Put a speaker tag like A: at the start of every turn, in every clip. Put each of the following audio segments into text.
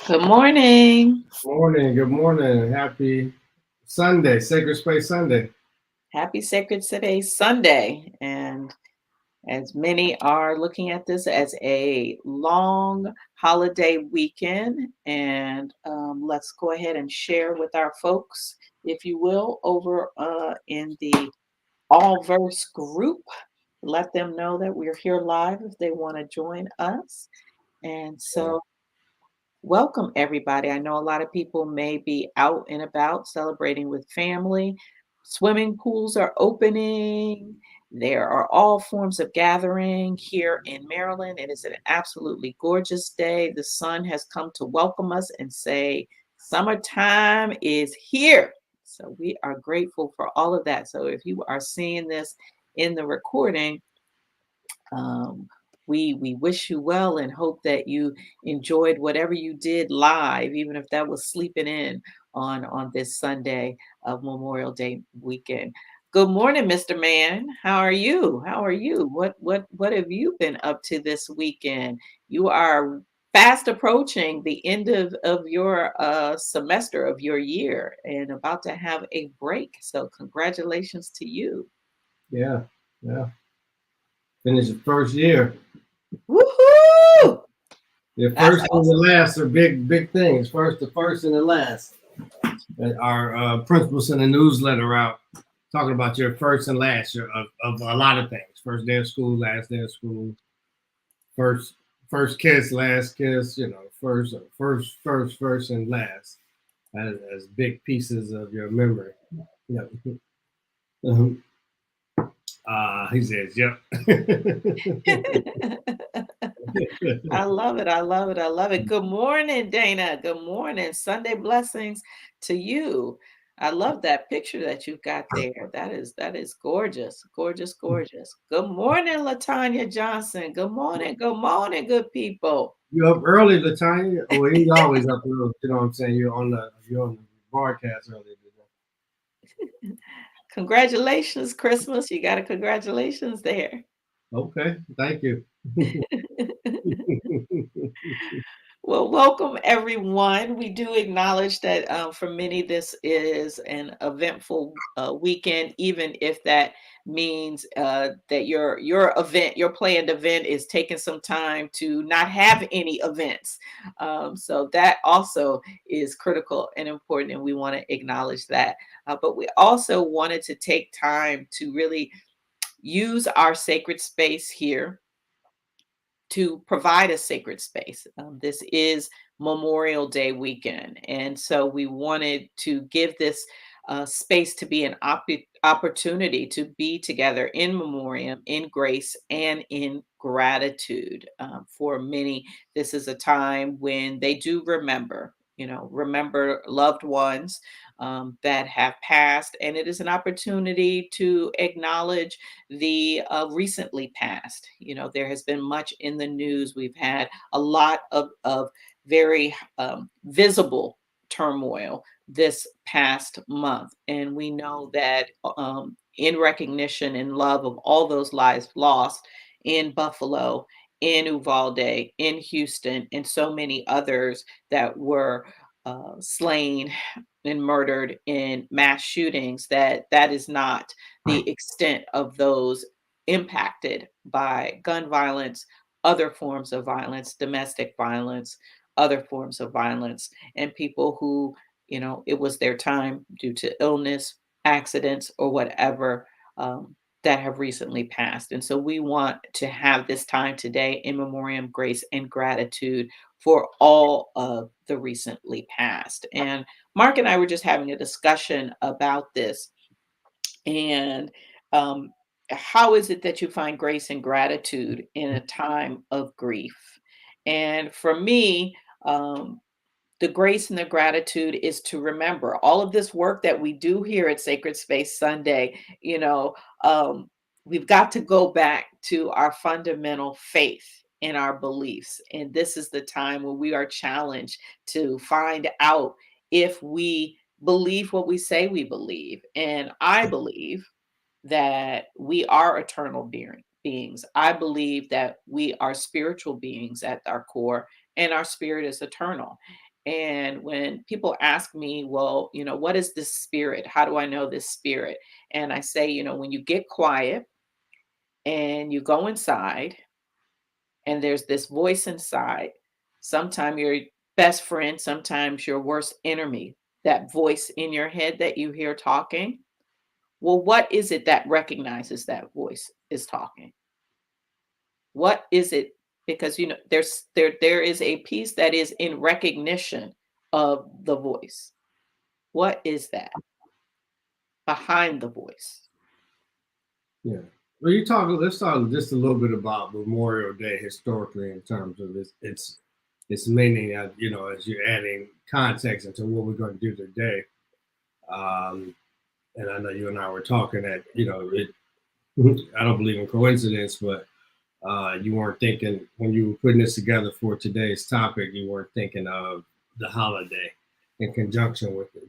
A: Good morning.
B: Morning, good morning. Happy Sunday, Sacred Space Sunday.
A: Happy Sacred Today Sunday. And as many are looking at this as a long holiday weekend, and let's go ahead and share with our folks, if you will, over in the All Verse group. Let them know that we're here live if they want to join us. And
B: Yeah.
A: so welcome, everybody. I know a lot of people may be out and about celebrating with family. Swimming pools are opening. There are all forms of gathering here in Maryland. It is an absolutely gorgeous day. The sun has come to welcome us and say, summertime is here. So we are grateful for all of that. So if you are seeing this in the recording, um, we wish you well and hope that you enjoyed whatever you did live, even if that was sleeping in on this Sunday of Memorial Day weekend. Good morning, Mr. Man. How are you? How are you? What have you been up to this weekend? You are fast approaching the end of your semester of your year and about to have a break. So congratulations to you.
B: Yeah, yeah. Finished the first year.
A: Woohoo!
B: The
A: That's
B: first and the
A: awesome.
B: last are big things. The first and the last. And our principal sent a newsletter out talking about your first and last of a lot of things. First day of school, last day of school, first first kiss, last kiss. First and last as big pieces of your memory. Yeah. He says, "Yep."
A: I love it. I love it. I love it. Good morning, Dana. Good morning. Sunday blessings to you. I love that picture that you've got there. That is gorgeous. Gorgeous, gorgeous. Good morning, Latanya Johnson. Good morning. Good morning, good people.
B: You up early, Latanya? Oh, well, he's always up early. You know what I'm saying? You're on the broadcast early
A: Congratulations, Christmas. You got a congratulations there.
B: today. Okay, thank you.
A: Well, welcome everyone. We do acknowledge that for many this is an eventful weekend, even if that means that your event, your planned event, is taking some time to not have any events. So that also is critical and important, and we want to acknowledge that. But we also wanted to take time to really use our sacred space here to provide a sacred space. This is Memorial Day weekend. And so we wanted to give this space to be an opportunity to be together in memoriam, in grace, and in gratitude. For many, this is a time when they do remember. Remember loved ones that have passed, and it is an opportunity to acknowledge the recently passed. There has been much in the news. We've had a lot of very visible turmoil this past month. And we know that in recognition and love of all those lives lost in Buffalo, in Uvalde, in Houston, and so many others that were slain and murdered in mass shootings, that is not the extent of those impacted by gun violence, other forms of violence, domestic violence, other forms of violence, and people who, it was their time due to illness, accidents, or whatever, that have recently passed. And so we want to have this time today in memoriam, grace, and gratitude for all of the recently passed. And Mark and I were just having a discussion about this. And how is it that you find grace and gratitude in a time of grief? And for me, the grace and the gratitude is to remember all of this work that we do here at Sacred Space Sunday. We've got to go back to our fundamental faith and our beliefs. And this is the time when we are challenged to find out if we believe what we say we believe. And I believe that we are eternal beings. I believe that we are spiritual beings at our core, and our spirit is eternal. And when people ask me, well, what is this spirit? How do I know this spirit? And I say, when you get quiet and you go inside and there's this voice inside, sometimes your best friend, sometimes your worst enemy, that voice in your head that you hear talking. Well, what is it that recognizes that voice is talking? What is it? Because there is a piece that is in recognition of the voice. What is that behind the voice?
B: Yeah. Well, let's talk just a little bit about Memorial Day historically in terms of its meaning. As you're adding context into what we're going to do today. Um, and I know you and I were talking that I don't believe in coincidence, but you weren't thinking when you were putting this together for today's topic, you weren't thinking of the holiday in conjunction with it.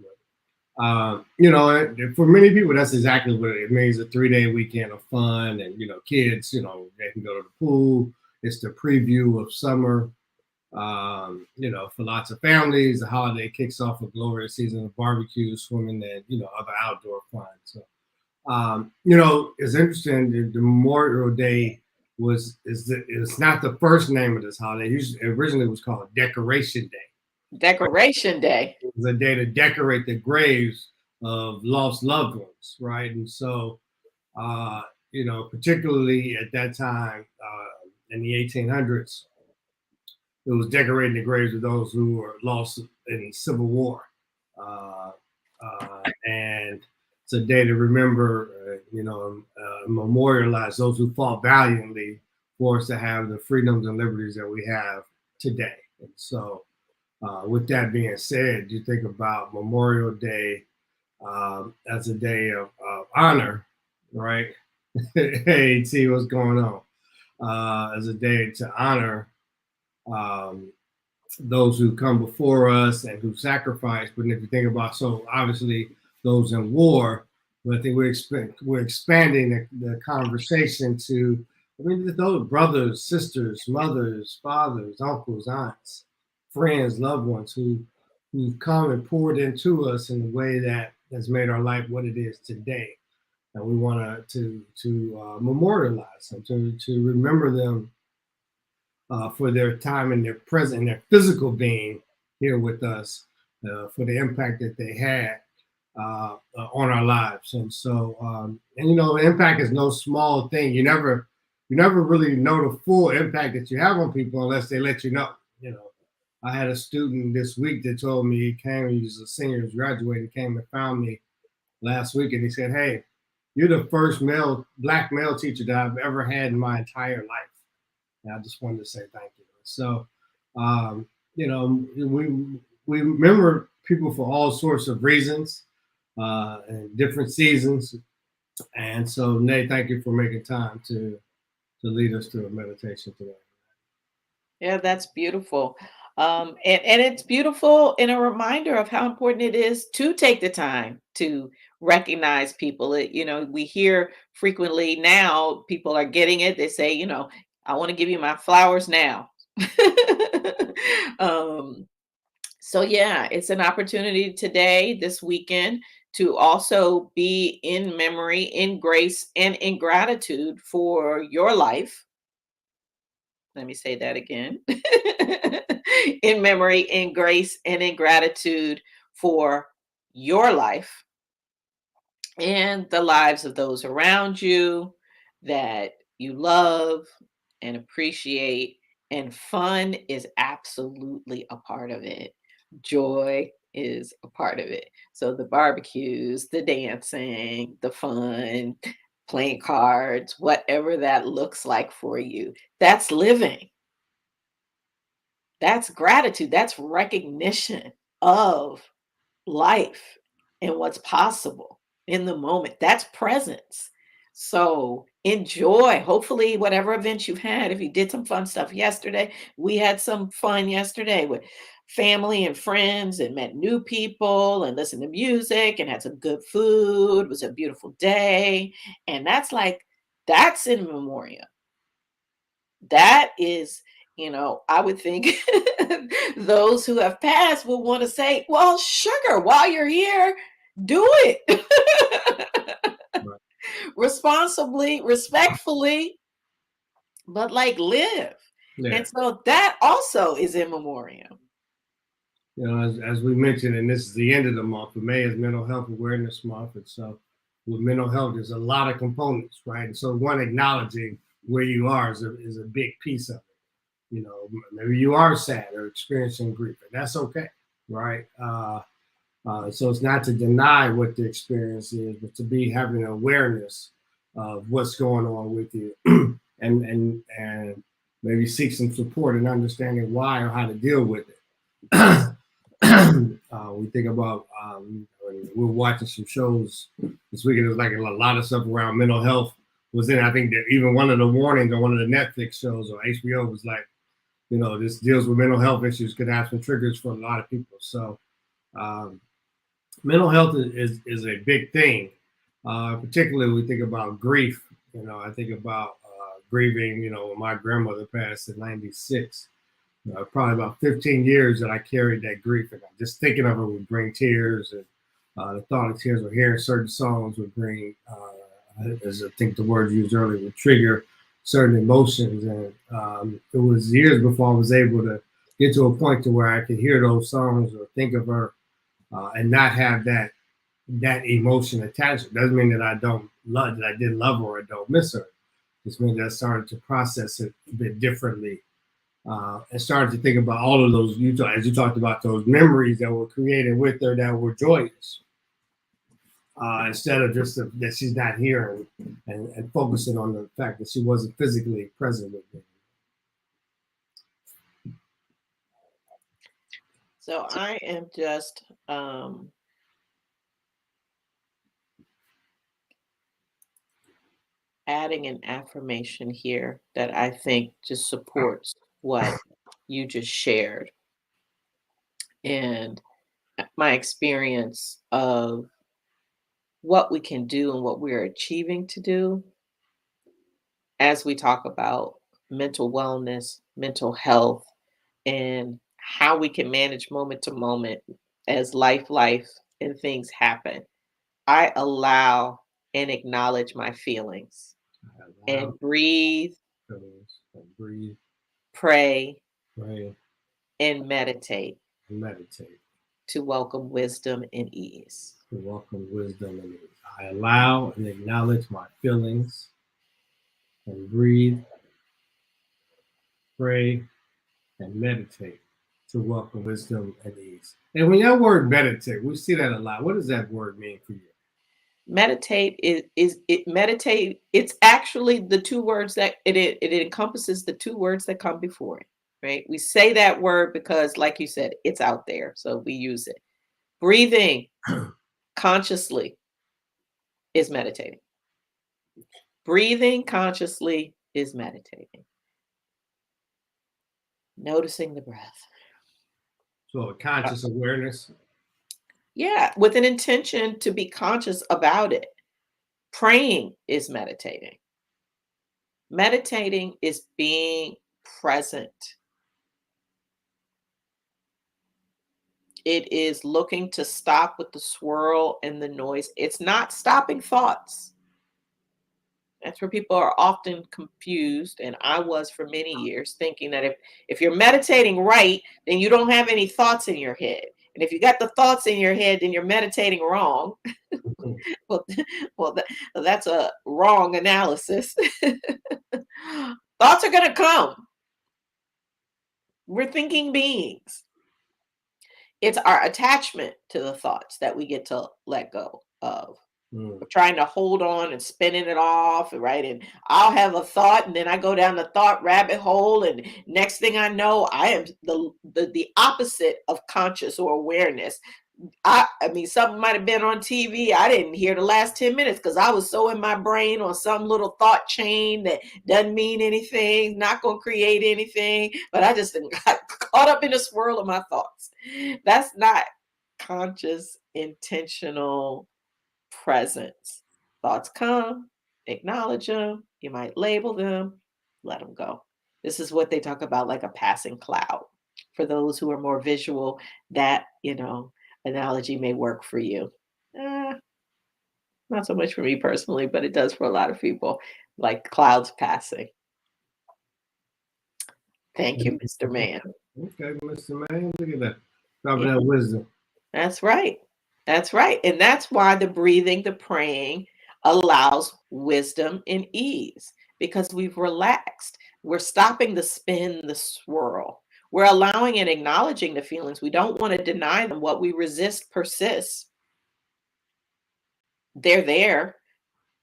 B: For many people, that's exactly what it means—a 3-day weekend of fun, and kids, they can go to the pool. It's the preview of summer. For lots of families, the holiday kicks off a glorious season of barbecue, swimming, and other outdoor fun. So, it's interesting. The Memorial Day it's not the first name of this holiday. Originally, it was called Decoration Day.
A: Decoration Day.
B: It was a day to decorate the graves of lost loved ones, right? And so, particularly at that time in the 1800s, it was decorating the graves of those who were lost in the Civil War. Uh, and it's a day to remember, memorialize those who fought valiantly for us to have the freedoms and liberties that we have today. And so, with that being said, you think about Memorial Day as a day of honor, right? Hey, T, what's going on? As a day to honor um, those who come before us and who sacrifice. But if you think about, so obviously those in war, but I think we're expanding the conversation to, those brothers, sisters, mothers, fathers, uncles, aunts, friends, loved ones who've come and poured into us in a way that has made our life what it is today. And we want to memorialize them, to remember them for their time and their present and their physical being here with us, for the impact that they had on our lives. And so, impact is no small thing. You never really know the full impact that you have on people unless they let you know. I had a student this week that told me he was a senior, he was graduating, came and found me last week, and he said, "Hey, you're the first black male teacher that I've ever had in my entire life." And I just wanted to say thank you. So, we remember people for all sorts of reasons and different seasons. And so, Nate, thank you for making time to lead us through a meditation today.
A: Yeah, that's beautiful. And it's beautiful in a reminder of how important it is to take the time to recognize people. We hear frequently now people are getting it. They say, I want to give you my flowers now. um, so yeah, it's an opportunity today, this weekend, to also be in memory, in grace, and in gratitude for your life. Let me say that again. In memory, in grace, and in gratitude for your life and the lives of those around you that you love and appreciate. And fun is absolutely a part of it. Joy is a part of it. So the barbecues, the dancing, the fun, playing cards, whatever that looks like for you, that's living. That's gratitude. That's recognition of life and what's possible in the moment. That's presence. So enjoy. Hopefully, whatever events you've had, if you did some fun stuff yesterday, we had some fun yesterday with family and friends and met new people and listened to music and had some good food. It was a beautiful day. And that's in Memoriam. That is I would think those who have passed would want to say, well, sugar, while you're here, do it
B: Right.
A: responsibly, respectfully, but like live.
B: Yeah.
A: And so that also is in memoriam.
B: As we mentioned, and this is the end of the month, but May is Mental Health Awareness Month. And so with mental health, there's a lot of components, right? And so one, acknowledging where you are is a big piece of it. Maybe you are sad or experiencing grief, and that's okay, right? So it's not to deny what the experience is, but to be having an awareness of what's going on with you, and maybe seek some support and understanding why or how to deal with it. We think about we're watching some shows this weekend. There's like a lot of stuff around mental health was in. I think that even one of the warnings on one of the Netflix shows or HBO was like, this deals with mental health issues, could have some triggers for a lot of people. So um, mental health is a big thing. Particularly we think about grief. I think about grieving. When my grandmother passed in '96. Probably about 15 years that I carried that grief, and just thinking of her would bring tears, and the thought of tears or hearing certain songs would bring, as I think the word used earlier, would trigger certain emotions. And it was years before I was able to get to a point to where I could hear those songs or think of her and not have that emotion attached. It doesn't mean that I don't love that I didn't love her or I don't miss her. It just means that I started to process it a bit differently and started to think about all of those. As you talked about those memories that were created with her that were joyous, instead of just that she's not here and focusing on the fact that she wasn't physically present with me.
A: So I am just adding an affirmation here that I think just supports what you just shared and my experience of what we can do and what we're achieving to do as we talk about mental wellness, mental health, and how we can manage moment to moment as life and things happen. I allow and acknowledge my feelings
B: I allow
A: and breathe,
B: feelings and breathe,
A: pray,
B: pray,
A: and meditate
B: and meditate
A: to welcome wisdom and ease.
B: to welcome wisdom and ease. I allow and acknowledge my feelings and breathe, pray, and meditate to welcome wisdom and ease. And when that word meditate, we see that a lot. What does that word mean for you?
A: Meditate is it meditate. It's actually the two words that it encompasses the two words that come before it, right? We say that word because, like you said, it's out there, so we use it. Breathing consciously is meditating. Breathing consciously is meditating. Noticing the breath.
B: So a conscious awareness.
A: Yeah, with an intention to be conscious about it. Praying is meditating. Meditating is being present. It is looking to stop with the swirl and the noise. It's not stopping thoughts. That's where people are often confused, and I was for many years, thinking that if you're meditating right, then you don't have any thoughts in your head. And if you got the thoughts in your head, then you're meditating wrong. well, well, that's a wrong analysis. Thoughts are going to come. We're thinking beings. It's our attachment to the thoughts that we get to let go of.
B: Mm.
A: We're trying to hold on and spinning it off, right? And I'll have a thought, and then I go down the thought rabbit hole, and next thing I know, I am the opposite of conscious or awareness. I mean, something might have been on TV. I didn't hear the last 10 minutes because I was so in my brain on some little thought chain that doesn't mean anything, not going to create anything. But I just got caught up in the swirl of my thoughts. That's not conscious, intentional presence. Thoughts come, acknowledge them. You might label them, let them go. This is what they talk about, like a passing cloud. For those who are more visual, that, analogy may work for you. Eh, not so much for me personally, but it does for a lot of people, like clouds passing. Thank you, Mr. Man.
B: Okay, Mr. Man, look at that. Dropping
A: Yeah,
B: that wisdom.
A: that's right. That's right. And that's why the breathing, the praying allows wisdom and ease because we've relaxed. We're stopping the spin, the swirl. We're allowing and acknowledging the feelings. We don't want to deny them. What we resist persists. They're there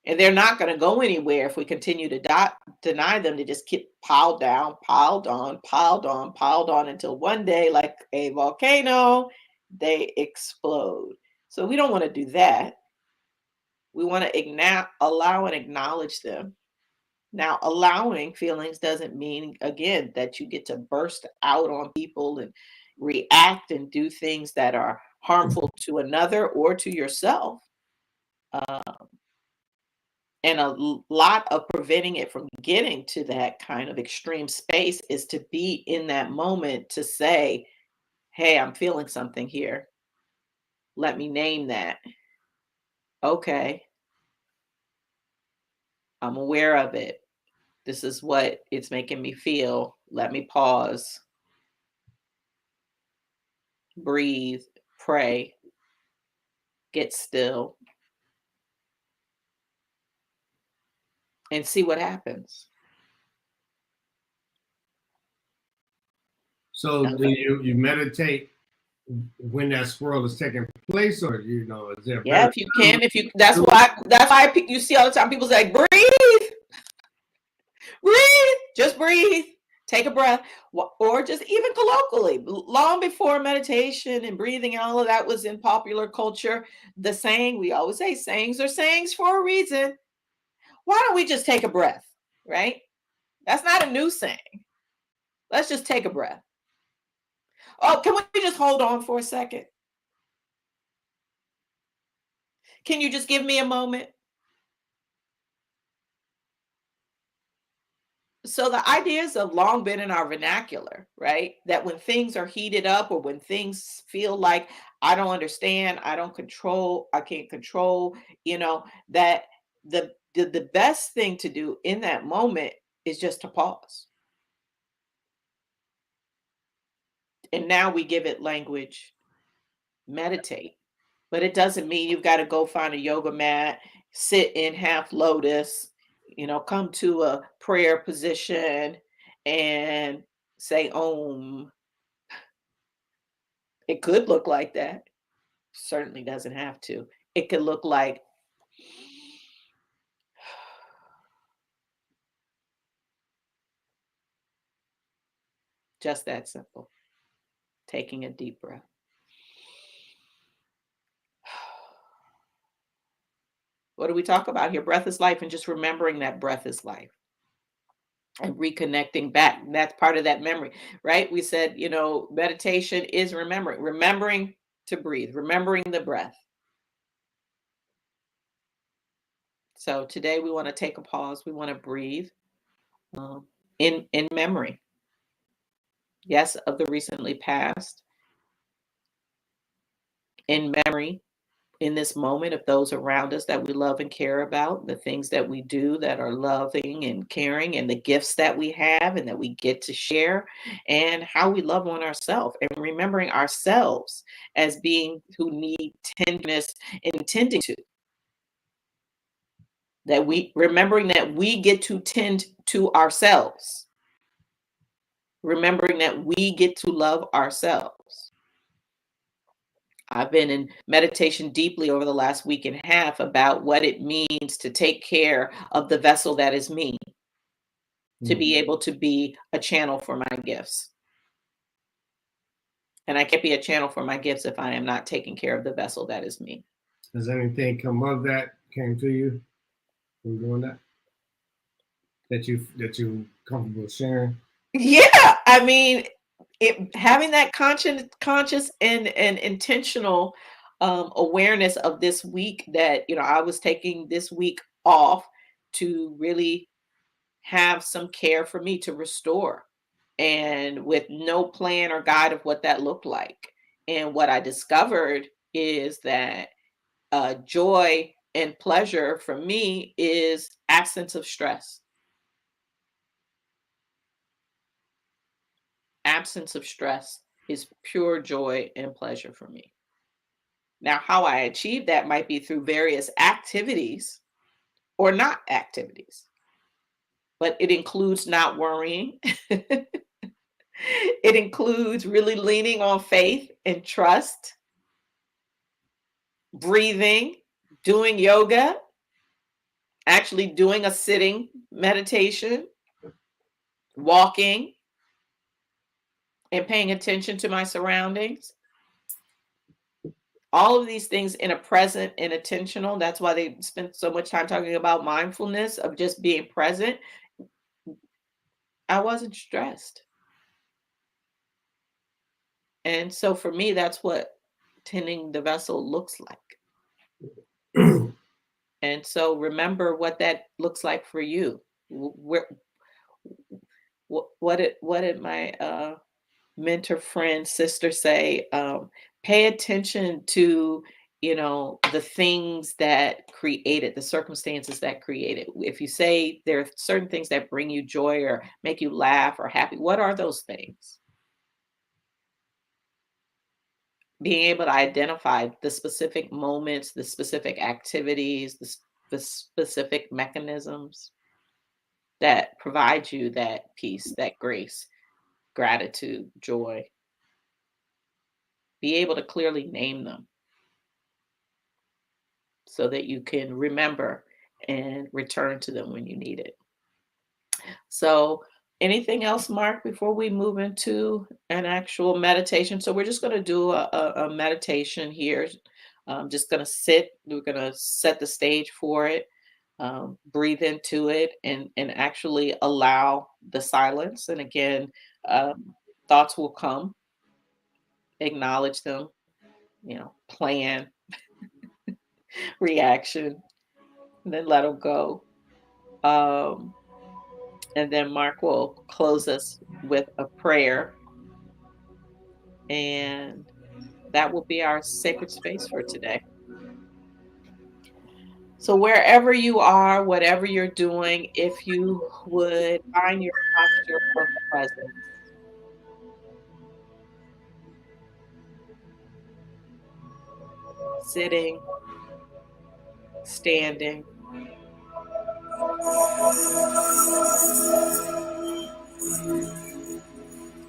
A: and they're not going to go anywhere if we continue to deny them. They just keep piled down, piled on, piled on, piled on until one day, like a volcano, they explode. So we don't want to do that. We want to allow and acknowledge them. Now, allowing feelings doesn't mean, again, that you get to burst out on people and react and do things that are harmful to another or to yourself. And lot of preventing it from getting to that kind of extreme space is to be in that moment to say, hey, I'm feeling something here. Let me name that. Okay, I'm aware of it. This is what it's making me feel. Let me pause, breathe, pray, get still, and see what happens.
B: So do you meditate when that swirl is taking place, or is there a
A: Yeah,
B: better
A: if you
B: time
A: can,
B: to do it?
A: that's why you see all the time people say, breathe, breathe, just breathe, take a breath, or just even colloquially, long before meditation and breathing and all of that was in popular culture, the saying, we always say sayings are sayings for a reason. Why don't we just take a breath, right? That's not a new saying. Let's just take a breath. Oh, can we just hold on for a second? Can you just give me a moment? So the ideas have long been in our vernacular, right? That when things are heated up or when things feel like I don't understand, I don't control, I can't control, that the best thing to do in that moment is just to pause. And now we give it language, meditate. But it doesn't mean you've got to go find a yoga mat, sit in half lotus, come to a prayer position and say Om. It could look like that. Certainly doesn't have to. It could look like just that simple. Taking a deep breath. What do we talk about here? Breath is life, and just remembering that breath is life and reconnecting back. That's part of that memory, right? We said, meditation is remembering to breathe, remembering the breath. So today we want to take a pause. We want to breathe in memory, yes, of the recently passed, in memory in this moment of those around us that we love and care about, the things that we do that are loving and caring, and the gifts that we have and that we get to share, and how we love on ourselves, and remembering ourselves as being who need tenderness and tending to. That we remembering that we get to tend to ourselves, remembering that we get to love ourselves. I've been in meditation deeply over the last week and a half about what it means to take care of the vessel that is me, to be able to be a channel for my gifts. And I can't be a channel for my gifts if I am not taking care of the vessel that is me.
B: Has anything come of that came to you from doing that? That you comfortable sharing?
A: Yeah, I mean, having that conscious and intentional awareness of this week that I was taking this week off to really have some care for me to restore, and with no plan or guide of what that looked like. And what I discovered is that joy and pleasure for me is absence of stress. Absence of stress is pure joy and pleasure for me. Now, how I achieve that might be through various activities or not activities, but it includes not worrying. It includes really leaning on faith and trust, breathing, doing yoga, actually doing a sitting meditation, walking, and paying attention to my surroundings. All of these things in a present and intentional. That's why they spend so much time talking about mindfulness of just being present. I wasn't stressed. And so for me, that's what tending the vessel looks like. And so remember what that looks like for you. Where what did my mentor friend sister say? Pay attention to the things that created the circumstances that created. If you say there are certain things that bring you joy or make you laugh or happy, what are those things? Being able to identify the specific moments, the specific activities, the specific mechanisms that provide you that peace, that grace, gratitude, joy. Be able to clearly name them so that you can remember and return to them when you need it. So, anything else, Mark, before we move into an actual meditation? So, we're just going to do a meditation here. I'm just going to sit. We're going to set the stage for it, breathe into it, and actually allow the silence. And again, um, thoughts will come, acknowledge them, plan, reaction, and then let them go. Um, and then Mark will close us with a prayer, and that will be our sacred space for today. So, wherever you are, whatever you're doing, if you would find your posture of presence, sitting, standing,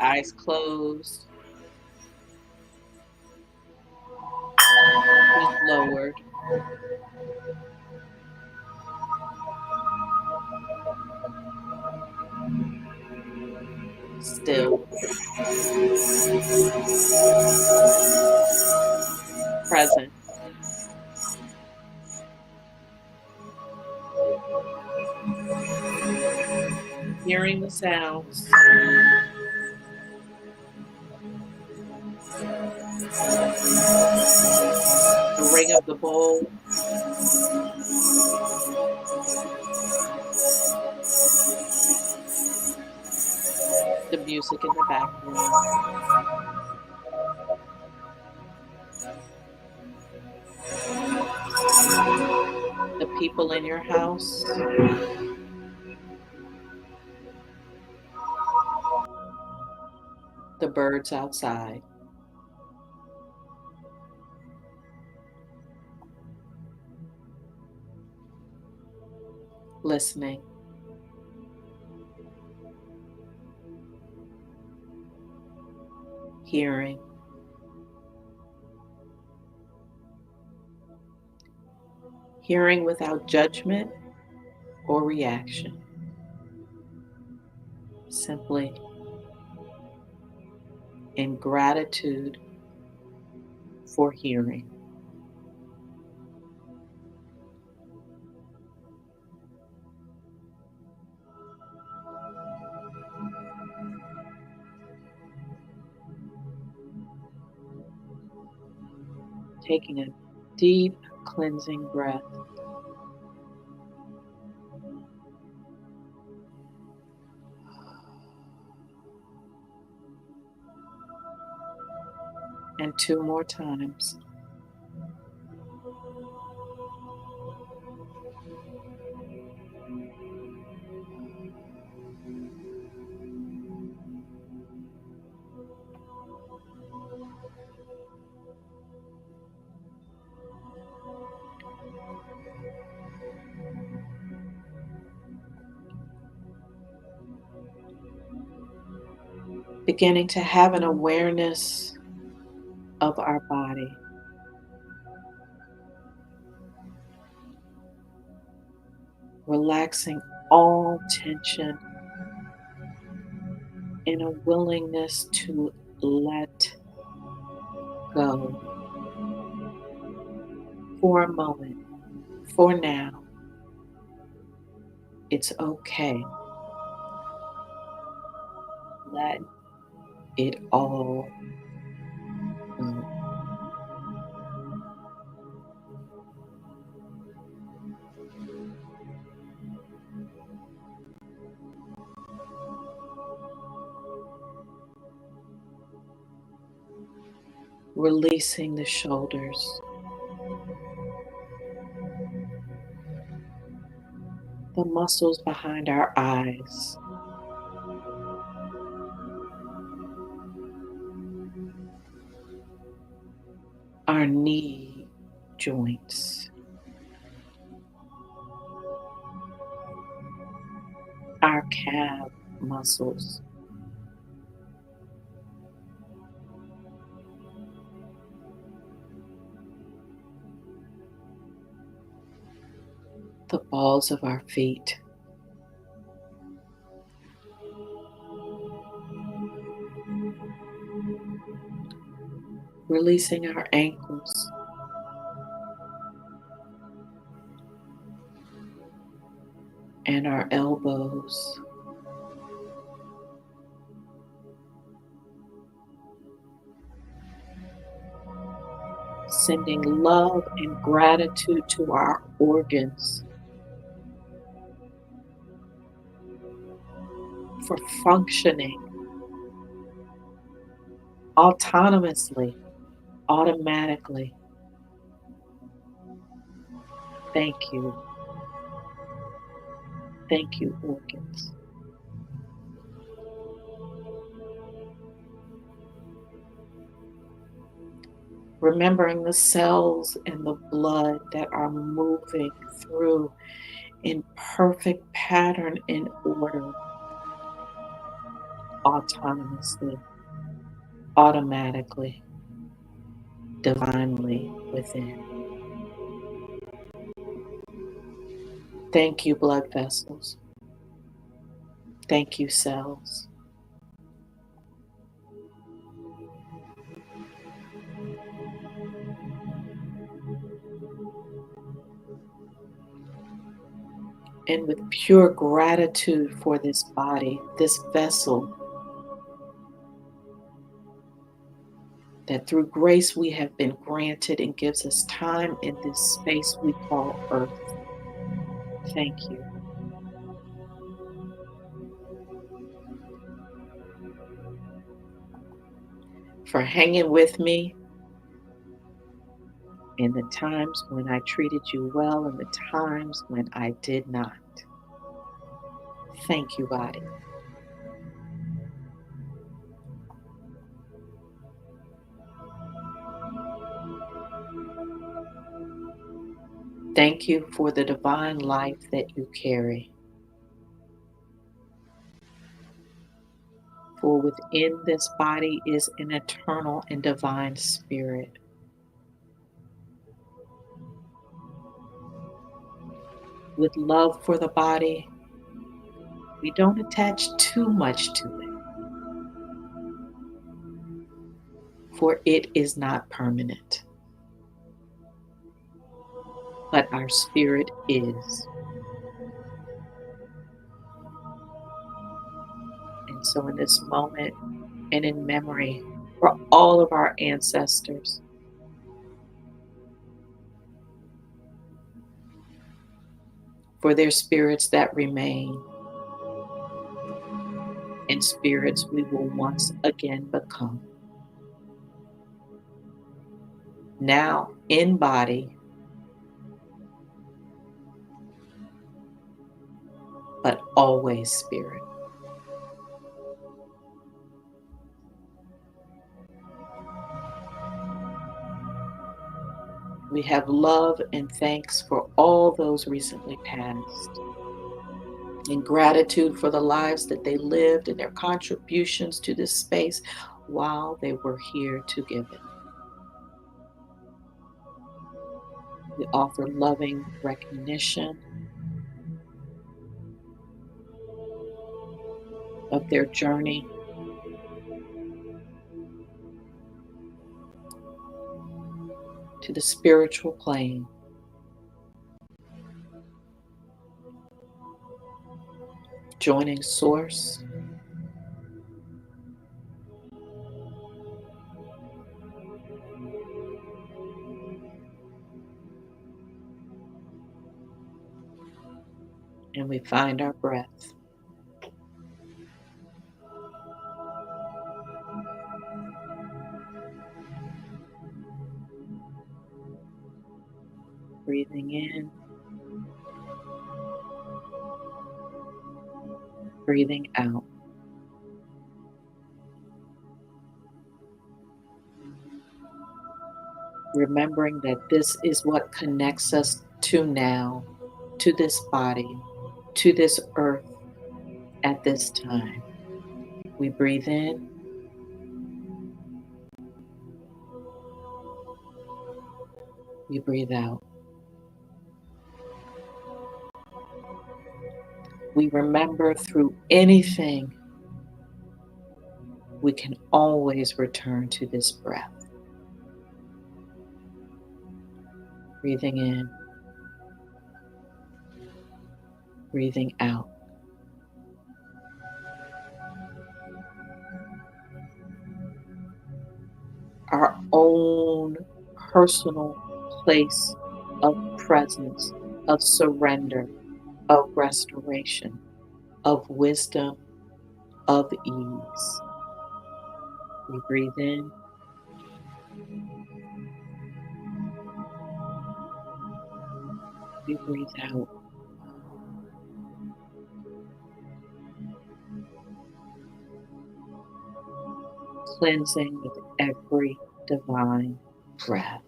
A: eyes closed, head lowered, still, present, hearing the sounds, the ring of the bowl, the music in the background, the people in your house, the birds outside, listening, hearing, hearing without judgment or reaction, simply in gratitude for hearing. Taking a deep cleansing breath. And 2 more times. Beginning to have an awareness of our body. Relaxing all tension in a willingness to let go for a moment. For now, it's okay. Let it all go. Releasing the shoulders, the muscles behind our eyes, our knee joints, our calf muscles, the balls of our feet, releasing our ankles, and our elbows, sending love and gratitude to our organs for functioning autonomously, automatically. Thank you. Thank you, organs. Remembering the cells in the blood that are moving through in perfect pattern and order, autonomously, automatically, divinely within. Thank you, blood vessels. Thank you, cells. And with pure gratitude for this body, this vessel, that through grace we have been granted and gives us time in this space we call earth. Thank you. For hanging with me in the times when I treated you well and the times when I did not. Thank you, body. Thank you for the divine life that you carry. For within this body is an eternal and divine spirit. With love for the body, we don't attach too much to it, for it is not permanent. But our spirit is. And so in this moment and in memory for all of our ancestors, for their spirits that remain, and spirits we will once again become. now in body, but always spirit. We have love and thanks for all those recently passed, and gratitude for the lives that they lived and their contributions to this space while they were here to give it. We offer loving recognition of their journey to the spiritual plane, joining Source, and we find our breath. Breathing in, breathing out. Remembering that this is what connects us to now, to this body, to this earth at this time. We breathe in, we breathe out. We remember through anything, we can always return to this breath. Breathing in, breathing out. Our own personal place of presence, of surrender, of restoration, of wisdom, of ease. We breathe in, we breathe out. Cleansing with every divine breath.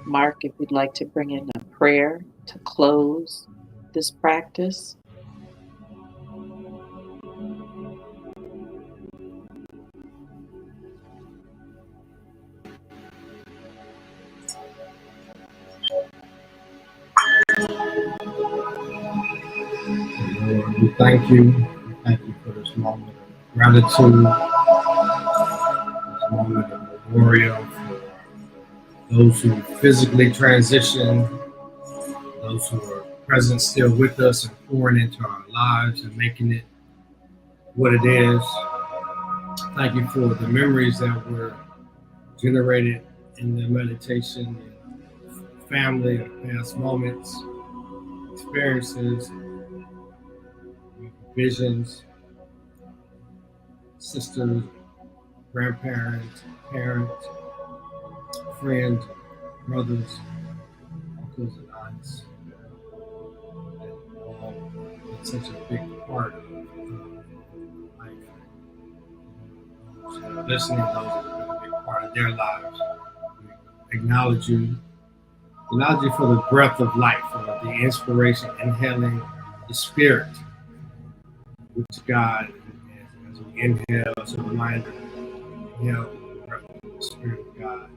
A: Mark, if you'd like to bring in a prayer to close this practice.
B: Lord, we thank you. We thank you for this moment of gratitude, this moment of memoriam for those who physically transitioned, those who are present still with us and pouring into our lives and making it what it is. Thank you for the memories that were generated in the meditation, family, past moments, experiences, visions, sisters, grandparents, parents, friends, brothers, uncles, and aunts. It's such a big part of life. Those who are listening, those that have been a big part of their lives. We acknowledge you. Acknowledge you for the breath of life, for the inspiration, inhaling the spirit, which God, as we inhale, as a reminder, inhale the breath of the spirit of God.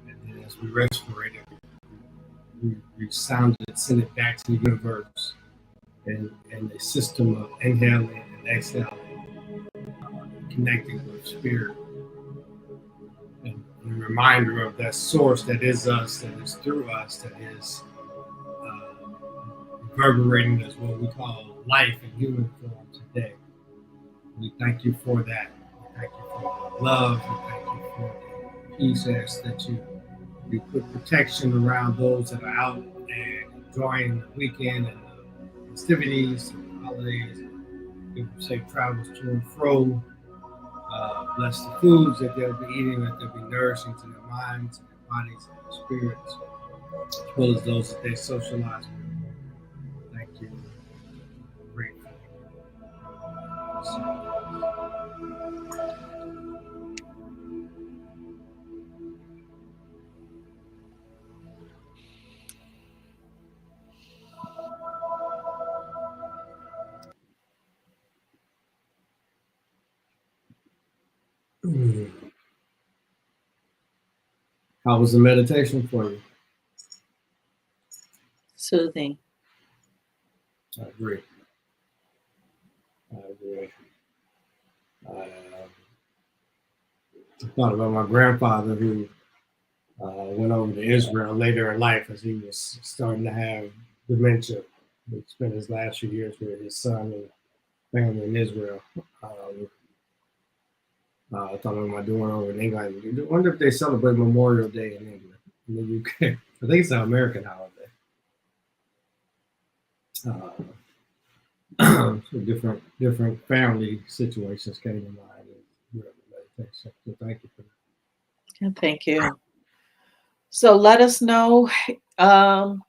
B: And then as we respirate it, we sound it, send it back to the universe, and a system of inhaling and exhaling, connecting with spirit, and a reminder of that source that is us, that is through us, that is reverberating as what we call life in human form today. We thank you for that. We thank you for the love. We thank you for the peace. Ask that you put protection around those that are out and enjoying the weekend and the festivities and the holidays. Give them safe travels to and fro. Bless the foods that they'll be eating, that they'll be nourishing to their minds, and their bodies, and their spirits, as well as those that they socialize with. Thank you. I'm grateful. How was the meditation for you?
A: Soothing.
B: I agree. I agree. I thought about my grandfather who went over to Israel later in life as he was starting to have dementia. He spent his last few years with his son and family in Israel. I thought about my doing over in England. I wonder if they celebrate Memorial Day in England, in the UK. I think it's an American holiday. So different family situations came to mind in meditation. So thank you for that.
A: And thank you. So let us know, um,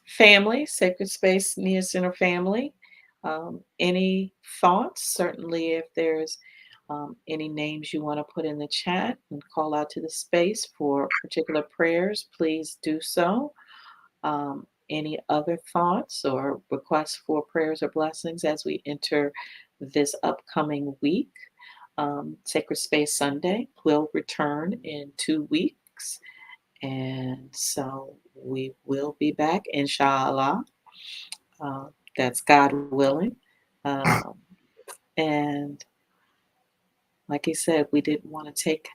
A: family, Sacred Space Niyah Center family, any thoughts? Certainly, if there's any names you want to put in the chat and call out to the space for particular prayers, please do so. Any other thoughts or requests for prayers or blessings as we enter this upcoming week? Sacred Space Sunday will return in 2 weeks. And so we will be back, inshallah. Uh, that's God willing. Um, and like he said, we didn't want to take,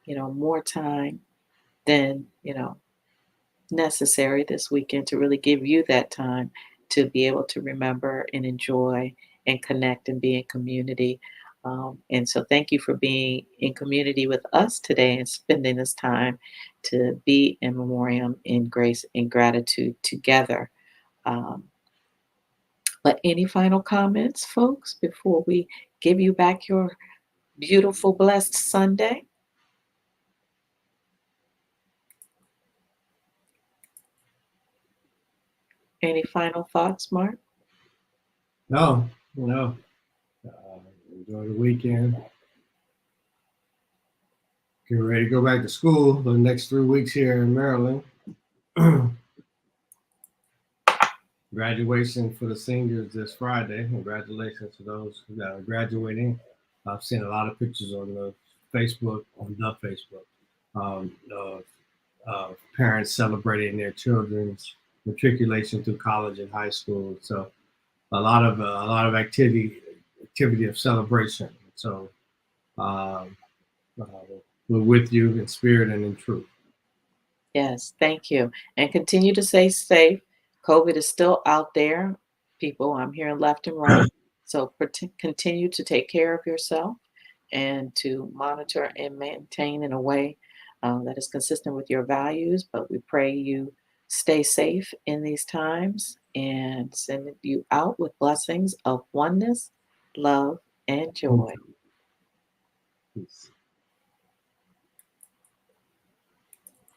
A: more time than, necessary this weekend to really give you that time to be able to remember and enjoy and connect and be in community. And so, thank you for being in community with us today and spending this time to be in memoriam, in grace, and gratitude together. Um, but any final comments, folks, before we give you back your beautiful, blessed Sunday? Any final thoughts, Mark?
B: No, no. Enjoy the weekend. Get ready to go back to school for the next 3 weeks here in Maryland. Graduation for the seniors this Friday. Congratulations to those who are graduating. I've seen a lot of pictures on the Facebook, parents celebrating their children's matriculation through college and high school. So a lot of activity of celebration. So um, uh, we're with you in spirit and in truth.
A: Yes, thank you. And continue to stay safe. COVID is still out there, people. I'm hearing left and right. So continue to take care of yourself and to monitor and maintain in a way that is consistent with your values. But we pray you stay safe in these times and send you out with blessings of oneness, love, and joy.
B: Peace.